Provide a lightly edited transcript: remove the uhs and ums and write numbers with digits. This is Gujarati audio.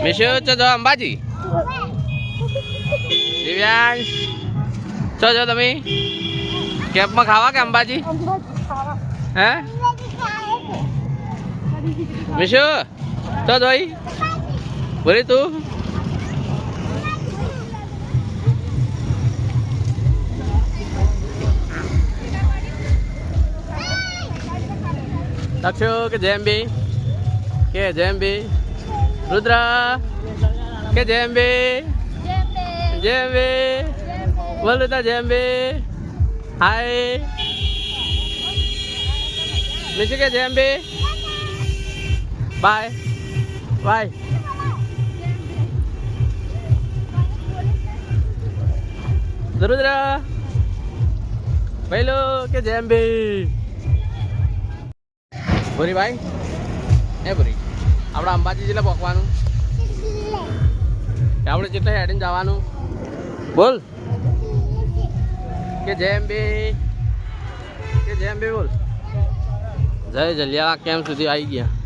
મિશુ ચો જો અંબાજી દિવ્યાંશ ચો જો તમે કેમ્પમાં ખાવા કે અંબાજી હે મિશુ ચો જોઈ બોલી તું દક્ષુ કે જેમ્બી રુદ્ર કે જેમ્બી બોલ રુદ્ર જેમ્બી હાય મિશુ કે જેમ્બી બાય રુદ્ર પહેલો કે જેમ્બી ભૂરી ભાઈ એ ભૂરી આપણે અંબાજી જેટલા પહોંચવાનું આપણે જેટલા હેડીને જવાનું બોલ કે જેમ્બી બોલ જય જલિયા કેમ સુધી આવી ગયા